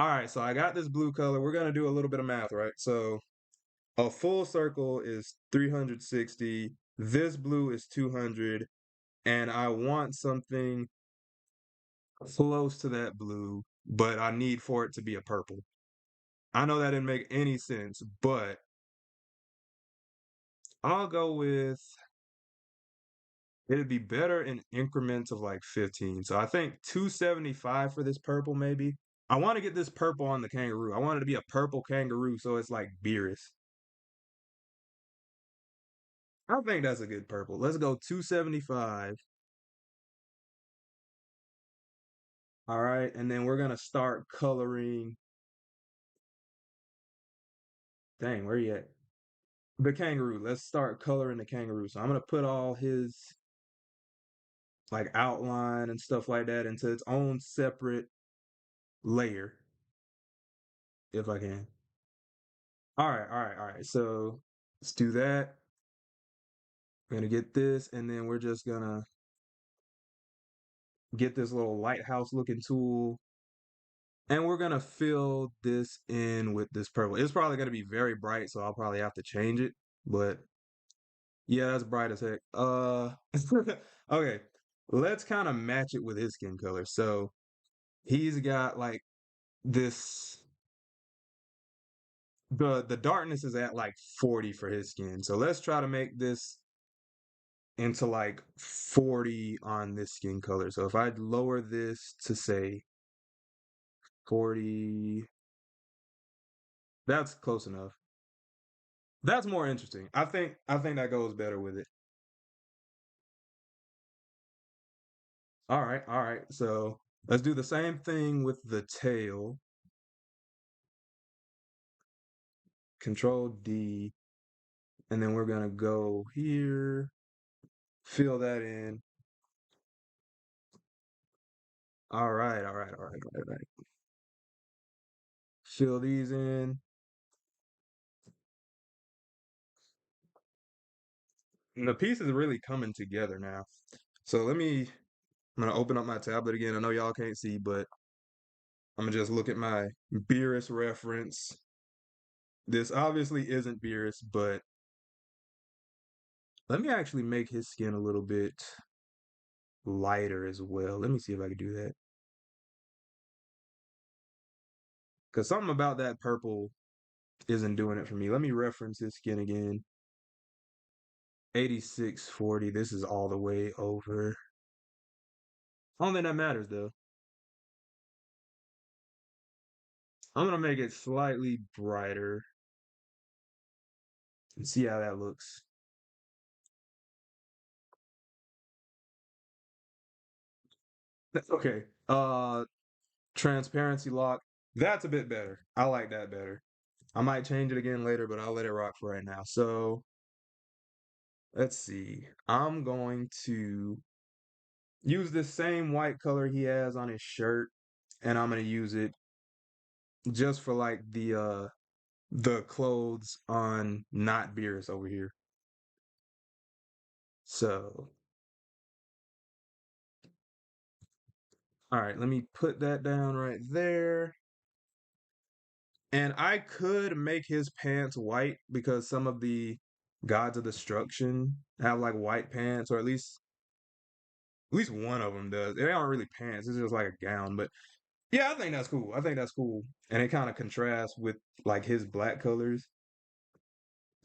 All right, so I got this blue color. We're gonna do a little bit of math, right? So a full circle is 360. This blue is 200, and I want something close to that blue, but I need for it to be a purple. I know that didn't make any sense, but I'll go with it'd be better in increments of like 15. So I think 275 for this purple, maybe. I want to get this purple on the kangaroo. I want it to be a purple kangaroo, so it's like Beerus. I think that's a good purple. Let's go 275. All right, and then we're gonna start coloring. Dang, where you at? The kangaroo. Let's start coloring the kangaroo. So I'm gonna put all his like outline and stuff like that into its own separate layer, if I can. All right, all right, all right. So let's do that. We're gonna get this, and then we're just gonna get this little lighthouse looking tool, and we're gonna fill this in with this purple. It's probably gonna be very bright, so I'll probably have to change it. But yeah, that's bright as heck. Okay, let's kind of match it with his skin color. So he's got like this. The darkness is at like 40 for his skin. So let's try to make this into like 40 on this skin color. So if I lower this to say 40, that's close enough. That's more interesting. I think that goes better with it. All right, all right. So let's do the same thing with the tail. Control D, and then we're gonna go here, fill that in. All right, all right, all right, all right, all right. Fill these in. And the piece is really coming together now. So I'm gonna open up my tablet again. I know y'all can't see, but I'm gonna just look at my Beerus reference. This obviously isn't Beerus, but let me actually make his skin a little bit lighter as well. Let me see if I can do that. Because something about that purple isn't doing it for me. Let me reference his skin again. 8640. This is all the way over. I don't think that matters though. I'm gonna make it slightly brighter and see how that looks. Okay. Transparency lock. That's a bit better. I like that better. I might change it again later, but I'll let it rock for right now. So let's see. I'm going to use the same white color he has on his shirt, and I'm gonna use it just for like the clothes on not Beerus over here. So all right, let me put that down right there. And I could make his pants white because some of the gods of destruction have like white pants, or at least one of them does. They aren't really pants; it's just like a gown. But yeah, I think that's cool. I think that's cool, and it kind of contrasts with like his black colors.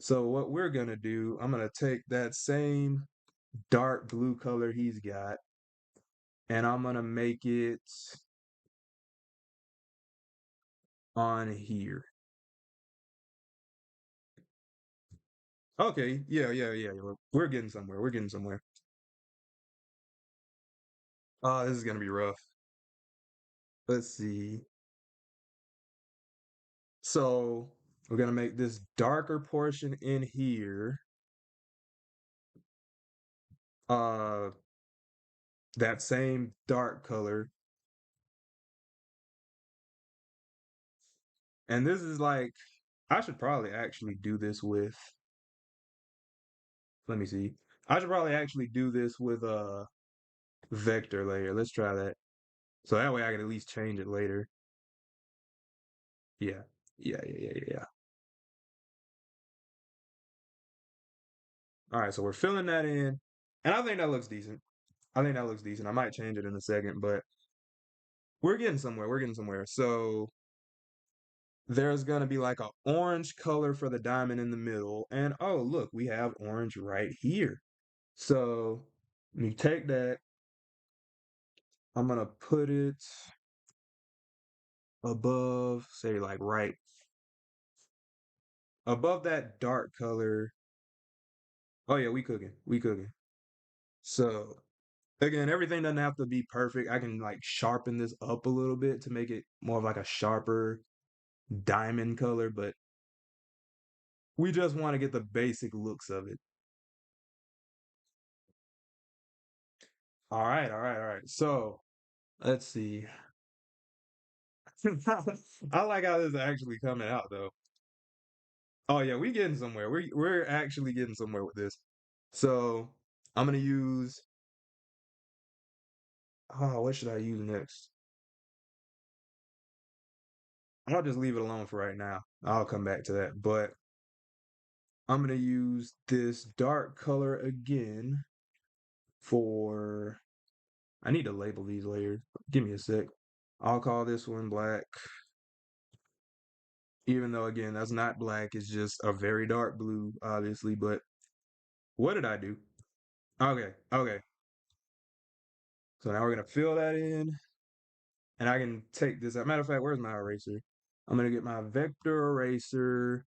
So what we're gonna do, I'm gonna take that same dark blue color he's got, and I'm gonna make it on here. Okay, yeah, yeah, yeah. We're getting somewhere. We're getting somewhere. This is gonna be rough. Let's see. So we're gonna make this darker portion in here. Uh, that same dark color. And this is like, I should probably actually do this with, let me see. I should probably actually do this with a vector layer. Let's try that. So that way I can at least change it later. Yeah. Yeah. All right, so we're filling that in, and I think that looks decent. I think that looks decent. I might change it in a second, but we're getting somewhere. We're getting somewhere. So there's gonna be like a orange color for the diamond in the middle, and oh look, we have orange right here. So let me take that. I'm gonna put it above, say like right above that dark color. Oh yeah, we cooking. We cooking. So again, everything doesn't have to be perfect. I can like sharpen this up a little bit to make it more of like a sharper diamond color, but we just want to get the basic looks of it. All right. So let's see. I like how this is actually coming out though. Oh yeah, we getting somewhere. We're actually getting somewhere with this. So I'm gonna use what should I use next? I'll just leave it alone for right now. I'll come back to that. But I'm gonna use this dark color again for I need to label these layers. Give me a sec. I'll call this one black. Even though again that's not black, it's just a very dark blue, obviously. But what did I do? Okay. So now we're gonna fill that in, and I can take this out. Matter of fact, where's my eraser? I'm gonna get my vector eraser,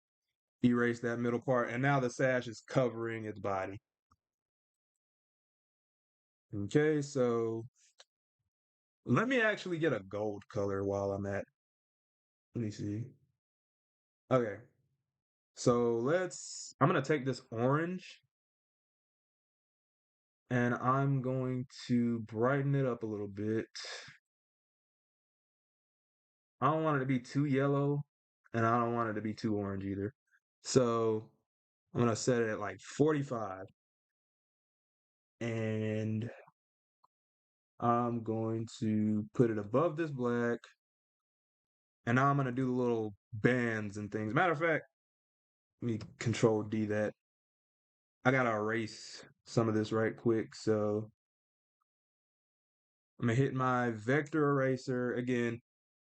erase that middle part, and now the sash is covering its body. Okay, so let me actually get a gold color while I'm at. Let me see. Okay, so I'm gonna take this orange and I'm going to brighten it up a little bit. I don't want it to be too yellow and I don't want it to be too orange either. So I'm gonna set it at like 45 and I'm going to put it above this black and now I'm gonna do the little bands and things. Matter of fact, let me control D that. I gotta erase some of this right quick. So I'm gonna hit my vector eraser again.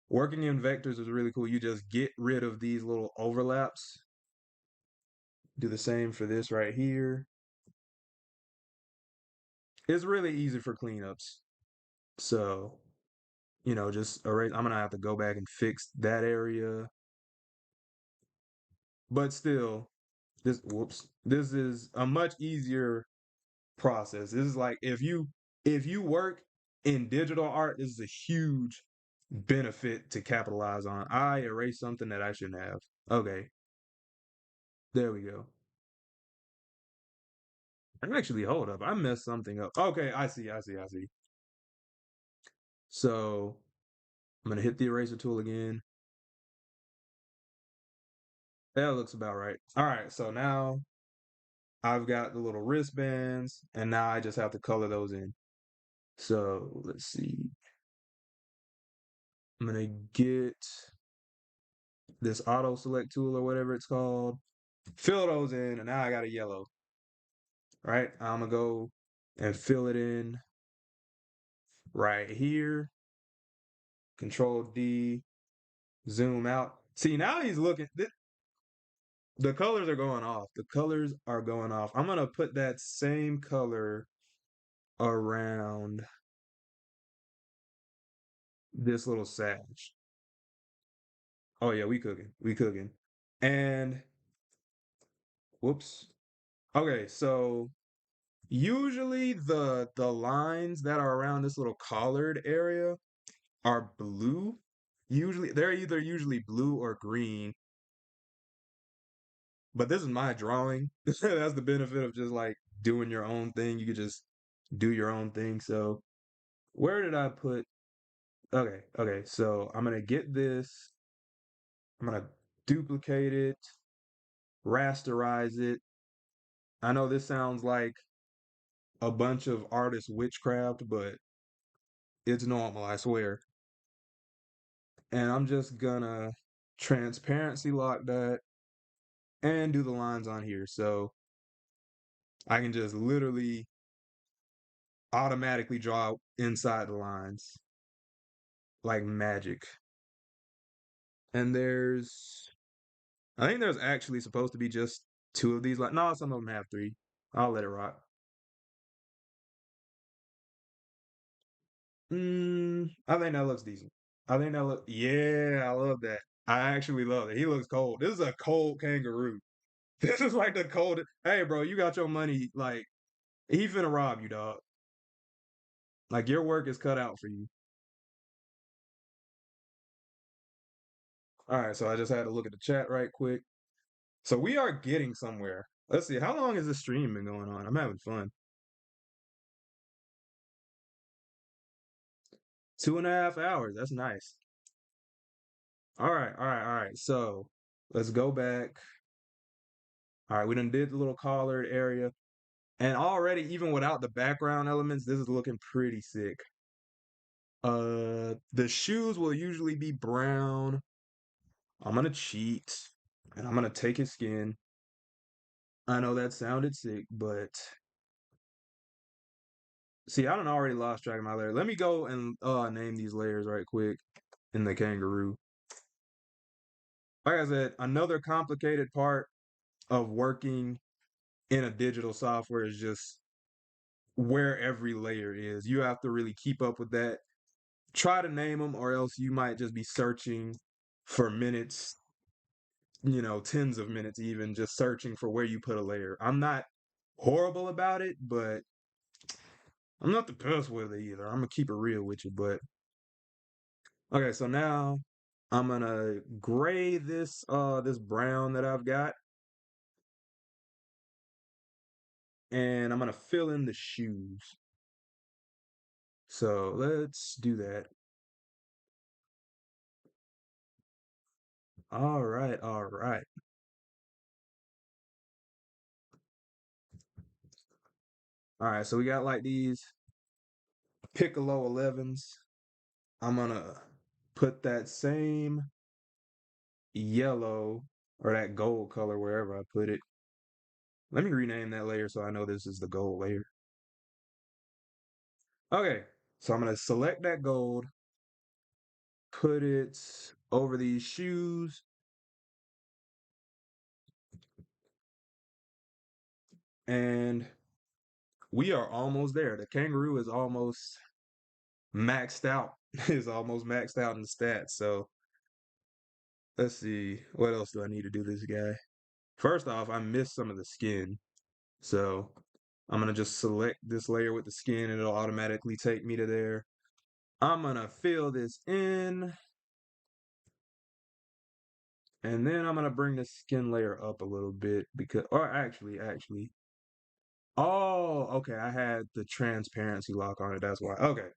Working in vectors is really cool. You just get rid of these little overlaps. Do the same for this right here. It's really easy for cleanups. So, just erase. I'm gonna have to go back and fix that area. But still, this is a much easier process. This is like if you work in digital art, this is a huge benefit to capitalize on. I erased something that I shouldn't have. Okay, there we go. Actually, hold up. I messed something up. Okay, I see. So I'm gonna hit the eraser tool again. That looks about right. All right, so now I've got the little wristbands, and now I just have to color those in. So let's see. I'm gonna get this auto select tool or whatever it's called. Fill those in, and now I got a yellow. Right? I'm gonna go and fill it in right here. Control D, zoom out. See, now he's looking. The colors are going off. The colors are going off. I'm gonna put that same color around this little sash. Oh yeah, we cooking. We cooking. And whoops. Okay, so usually the lines that are around this little collared area are blue. Usually they're either usually blue or green. But this is my drawing. That's the benefit of just like doing your own thing. You could just do your own thing. So where did I put okay. So I'm gonna get this. I'm gonna duplicate it, rasterize it. I know this sounds like a bunch of artist witchcraft, but it's normal, I swear. And I'm just gonna transparency lock that, and do the lines on here. So I can just literally automatically draw inside the lines like magic. And I think there's actually supposed to be just two of these. Like, no, some of them have three. I'll let it rock. I think that looks decent. I think that look. Yeah, I love that. I actually love it. He looks cold. This is a cold kangaroo. This is like the coldest. Hey, bro, you got your money. Like, he finna rob you, dog. Like, your work is cut out for you. All right, so I just had to look at the chat right quick. So we are getting somewhere. Let's see. How long has this stream been going on? I'm having fun. 2.5 hours. That's nice. All right, all right, all right. So let's go back. All right, we done did the little collared area. And already, even without the background elements, this is looking pretty sick. The shoes will usually be brown. I'm gonna cheat, and I'm gonna take his skin. I know that sounded sick, but see, I done already lost track of my layer. Let me go and name these layers right quick in the kangaroo. Like I said, another complicated part of working in a digital software is just where every layer is. You have to really keep up with that. Try to name them, or else you might just be searching for minutes, tens of minutes even, just searching for where you put a layer. I'm not horrible about it, but I'm not the best with it either. I'm gonna keep it real with you. But okay, so now I'm gonna gray this brown that I've got, and I'm gonna fill in the shoes. So let's do that. All right, all right. All right, so we got like these Piccolo 11s. I'm gonna put that same yellow or that gold color wherever I put it. Let me rename that layer so I know this is the gold layer. Okay, so I'm gonna select that gold, put it over these shoes, and we are almost there. The kangaroo is almost maxed out. Is almost maxed out in the stats. So let's see. What else do I need to do this guy? First off, I missed some of the skin. So I'm gonna just select this layer with the skin and it'll automatically take me to there. I'm gonna fill this in. And then I'm gonna bring the skin layer up a little bit because, or actually. Oh, okay. I had the transparency lock on it. That's why. Okay.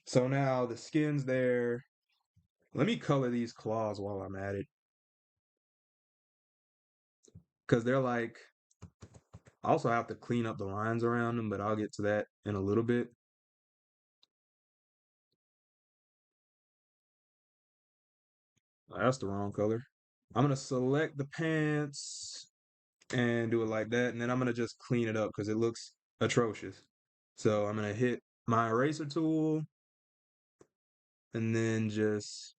So now the skin's there. Let me color these claws while I'm at it. Because they're like, I also have to clean up the lines around them, but I'll get to that in a little bit. Oh, that's the wrong color. I'm gonna select the pants and do it like that. And then I'm gonna just clean it up because it looks atrocious. So I'm gonna hit my eraser tool and then just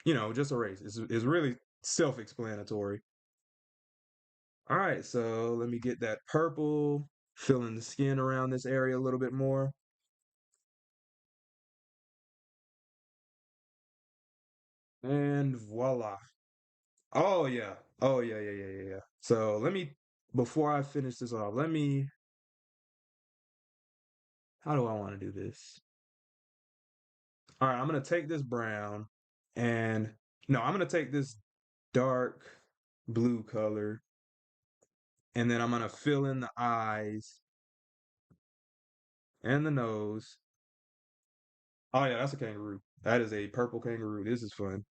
erase. It's really self-explanatory. All right, so let me get that purple, fill in the skin around this area a little bit more. And voila. Oh yeah. Oh yeah, yeah, yeah, yeah, yeah. So before I finish this off, how do I want to do this? All right, I'm gonna take this brown and no, I'm gonna take this dark blue color and then I'm gonna fill in the eyes and the nose. Oh yeah, that's a kangaroo. That is a purple kangaroo. This is fun.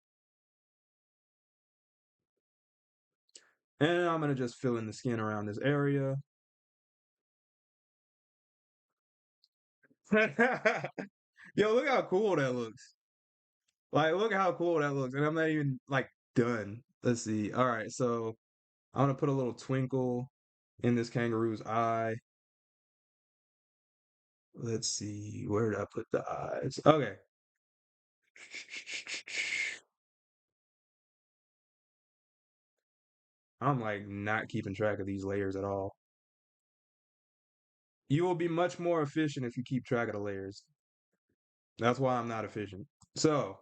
And I'm gonna just fill in the skin around this area. Yo, look how cool that looks. Like, look how cool that looks. And I'm not even like Done. Let's see. All right, so I'm gonna put a little twinkle in this kangaroo's eye. Let's see, where did I put the eyes? Okay. I'm like not keeping track of these layers at all. You will be much more efficient if you keep track of the layers. That's why I'm not efficient. So